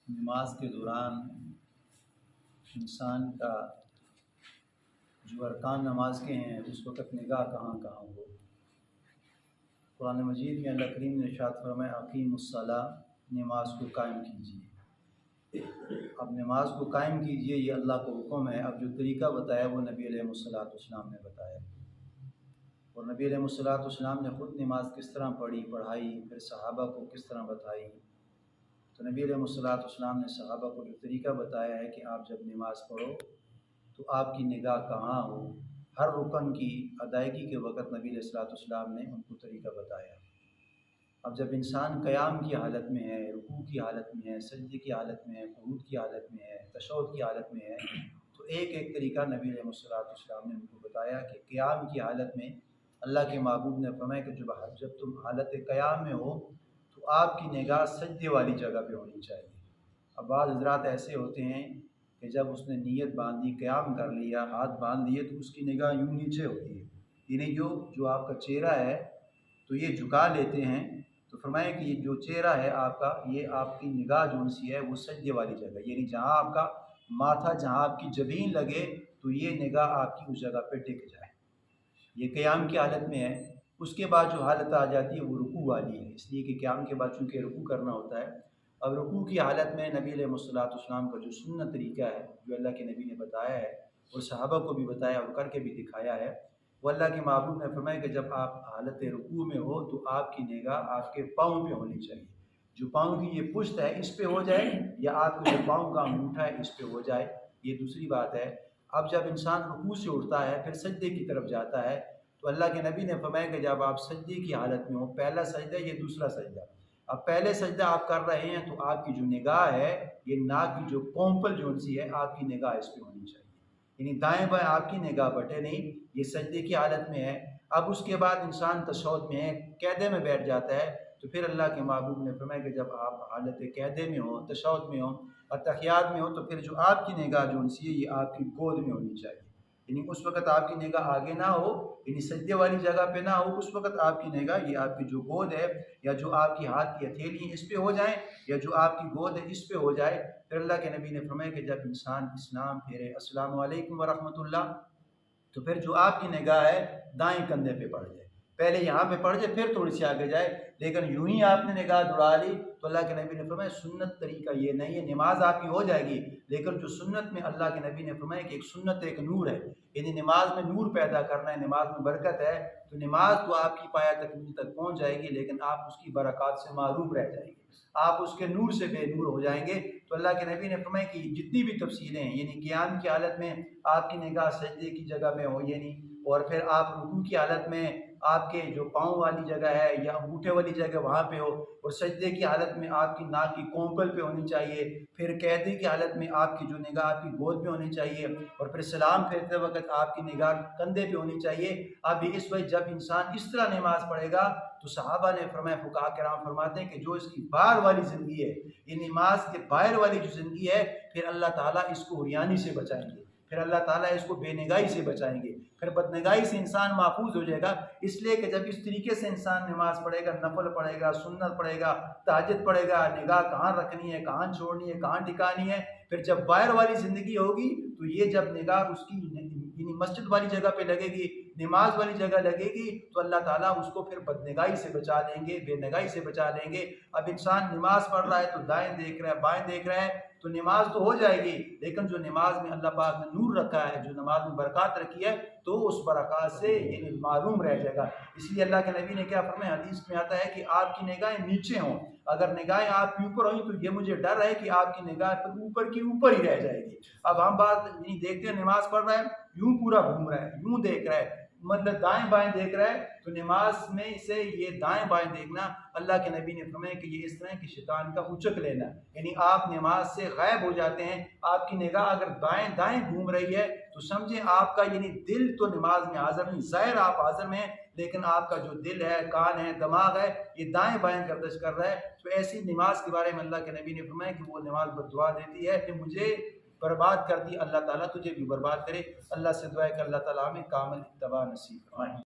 نماز کے دوران انسان کا جو ارکان نماز کے ہیں اس وقت نگاہ کہاں کہاں ہو۔ قرآن مجید میں اللہ کریم نے ارشاد فرمایا اقیم الصلاۃ، نماز کو قائم کیجیے۔ اب نماز کو قائم کیجیے، یہ اللہ کو حکم ہے۔ اب جو طریقہ بتایا وہ نبی علیہ السلام نے بتایا، اور نبی علیہ السلام نے خود نماز کس طرح پڑھائی، پھر صحابہ کو کس طرح بتائی۔ تو نبی علیہ السلام نے صحابہ کو جو طریقہ بتایا ہے کہ آپ جب نماز پڑھو تو آپ کی نگاہ کہاں ہو، ہر رکن کی ادائیگی کے وقت نبی علیہ السلام نے ان کو طریقہ بتایا۔ اب جب انسان قیام کی حالت میں ہے، رکوع کی حالت میں ہے، سجدے کی حالت میں ہے، قعود کی حالت میں ہے، تشہد کی حالت میں ہے، تو ایک ایک طریقہ نبی علیہ السلام نے ان کو بتایا کہ قیام کی حالت میں اللہ کے محبوب نے فرمایا کہ جب تم حالت قیام میں ہو تو آپ کی نگاہ سجدے والی جگہ پہ ہونی چاہیے۔ اب بعض حضرات ایسے ہوتے ہیں کہ جب اس نے نیت باندھی، قیام کر لیا، ہاتھ باندھ لیے تو اس کی نگاہ یوں نیچے ہوتی ہے، یعنی جو آپ کا چہرہ ہے تو یہ جھکا لیتے ہیں۔ تو فرمایا کہ یہ جو چہرہ ہے آپ کا، یہ آپ کی نگاہ جو سی ہے وہ سجدے والی جگہ، یعنی جہاں آپ کا ماتھا، جہاں آپ کی جبین لگے تو یہ نگاہ آپ کی اس جگہ پہ ٹک جائے۔ یہ قیام کی حالت میں ہے۔ اس کے بعد جو حالت آ جاتی ہے وہ رکوع والی ہے، اس لیے کہ قیام کے بعد چونکہ رکوع کرنا ہوتا ہے۔ اب رکوع کی حالت میں نبی علیہ السلام کا جو سنت طریقہ ہے، جو اللہ کے نبی نے بتایا ہے اور صحابہ کو بھی بتایا اور کر کے بھی دکھایا ہے، وہ اللہ کے محبوب نے فرمایا کہ جب آپ حالت رکوع میں ہو تو آپ کی نگاہ آپ کے پاؤں پہ ہونی چاہیے۔ جو پاؤں کی یہ پشت ہے اس پہ ہو جائے، یا آپ کے جو پاؤں کا انگوٹھا ہے اس پہ ہو جائے، یہ دوسری بات ہے۔ اب جب انسان رکوع سے اٹھتا ہے پھر سجدے کی طرف جاتا ہے تو اللہ کے نبی نے فرمایا کہ جب آپ سجدے کی حالت میں ہو، پہلا سجدہ یہ دوسرا سجدہ، اب پہلے سجدہ آپ کر رہے ہیں تو آپ کی جو نگاہ ہے، یہ ناک کی جو کونپل جو سی ہے آپ کی نگاہ اس پہ ہونی چاہیے، یعنی دائیں بائیں آپ کی نگاہ بٹے نہیں، یہ سجدے کی حالت میں ہے۔ اب اس کے بعد انسان تشہد میں ہے، قعدے میں بیٹھ جاتا ہے، تو پھر اللہ کے محبوب نے فرمایا کہ جب آپ حالت قعدے میں ہو، تشہد میں ہو، اتحیات میں ہو، تو پھر جو آپ کی نگاہ جو سی ہے یہ آپ کی گود میں ہونی چاہیے، یعنی اس وقت آپ کی نگاہ آگے نہ ہو، یعنی سجدے والی جگہ پہ نہ ہو، اس وقت آپ کی نگاہ یہ آپ کی جو گود ہے یا جو آپ کی ہاتھ کی ہتھیلی ہیں اس پہ ہو جائیں، یا جو آپ کی گود ہے اس پہ ہو جائے۔ پھر اللہ کے نبی نے فرمایا کہ جب انسان اسلام پھیرے السلام علیکم ورحمۃ اللہ، تو پھر جو آپ کی نگاہ ہے دائیں کندھے پہ پڑ جائے، پہلے یہاں پہ پڑ جائے پھر تھوڑی سی آگے جائے، لیکن یوں ہی آپ نے نگاہ دوڑا لی تو اللہ کے نبی نے فرمایا سنت طریقہ یہ نہیں ہے، نماز آپ کی ہو جائے گی، لیکن جو سنت میں اللہ کے نبی نے فرمایا کہ ایک سنت ایک نور ہے، یعنی نماز میں نور پیدا کرنا ہے، نماز میں برکت ہے، تو نماز تو آپ کی پایہ تکمیل تک پہنچ جائے گی، لیکن آپ اس کی برکات سے محروم رہ جائیں گے، آپ اس کے نور سے بے نور ہو جائیں گے۔ تو اللہ کے نبی نے فرمایا کہ جتنی بھی تفصیلیں ہیں، یعنی قیام کی حالت میں آپ کی نگاہ سجدے کی جگہ میں ہو، یعنی اور پھر آپ رکوع کی حالت میں آپ کے جو پاؤں والی جگہ ہے یا انگوٹھے والی جگہ وہاں پہ ہو، اور سجدے کی حالت میں آپ کی ناک کی کونپل پہ ہونی چاہیے، پھر قعدے کی حالت میں آپ کی جو نگاہ آپ کی گود پہ ہونی چاہیے، اور پھر سلام پھیرتے وقت آپ کی نگاہ کندھے پہ ہونی چاہیے۔ اب اس وقت جب انسان اس طرح نماز پڑھے گا تو صحابہ نے فرمایا، فقہاء کرام فرماتے ہیں کہ جو اس کی باہر والی زندگی ہے، یہ نماز کے باہر والی جو زندگی ہے، پھر اللہ تعالیٰ اس کو عریانی سے بچائیں گے، پھر اللہ تعالیٰ اس کو بے نگاہی سے بچائیں گے، پھر بدنگاہی سے انسان محفوظ ہو جائے گا۔ اس لیے کہ جب اس طریقے سے انسان نماز پڑھے گا، نفل پڑھے گا، سنت پڑھے گا، تہجد پڑھے گا، نگاہ کہاں رکھنی ہے، کہاں چھوڑنی ہے، کہاں ٹھکانی ہے، پھر جب باہر والی زندگی ہوگی تو یہ جب نگاہ اس کی یعنی مسجد والی جگہ پہ لگے گی، نماز والی جگہ لگے گی، تو اللہ تعالیٰ اس کو پھر بدنگاہی سے بچا لیں گے، بے نگاہی سے بچا لیں گے۔ اب انسان نماز پڑھ رہا ہے تو دائیں دیکھ رہا ہے، بائیں دیکھ رہا ہے، تو نماز تو ہو جائے گی، لیکن جو نماز میں اللہ پاک نے نور رکھا ہے، جو نماز میں برکات رکھی ہے، تو اس برکات سے یہ معروم رہ جائے گا۔ اس لیے اللہ کے نبی نے کیا فرمایا، حدیث میں آتا ہے کہ آپ کی نگاہیں نیچے ہوں، اگر نگاہیں آپ کی اوپر ہوئیں تو یہ مجھے ڈر ہے کہ آپ کی نگاہ پر اوپر کی اوپر ہی رہ جائے گی۔ اب ہم بات نہیں دیکھتے ہیں، نماز پڑھ رہا ہے یوں پورا گھوم رہا ہے، یوں دیکھ رہا ہے، مطلب دائیں بائیں دیکھ رہا ہے، تو نماز میں سے یہ دائیں بائیں دیکھنا اللہ کے نبی نے فرمایا کہ یہ اس طرح کہ شیطان کا اچک لینا، یعنی آپ نماز سے غائب ہو جاتے ہیں۔ آپ کی نگاہ اگر بائیں دائیں گھوم رہی ہے تو سمجھیں آپ کا یعنی دل تو نماز میں حاضر نہیں، ظاہر آپ حاضر میں ہیں، لیکن آپ کا جو دل ہے، کان ہے، دماغ ہے، یہ دائیں بائیں گردش کر رہا ہے۔ تو ایسی نماز کے بارے میں اللہ کے نبی نے فرمایا کہ وہ نماز بد دعا دیتی ہے کہ مجھے برباد کر دی، اللہ تعالیٰ تجھے بھی برباد کرے۔ اللہ سے دعا ہے کہ اللہ تعالیٰ ہمیں کامل اتباع نصیب فرمائے۔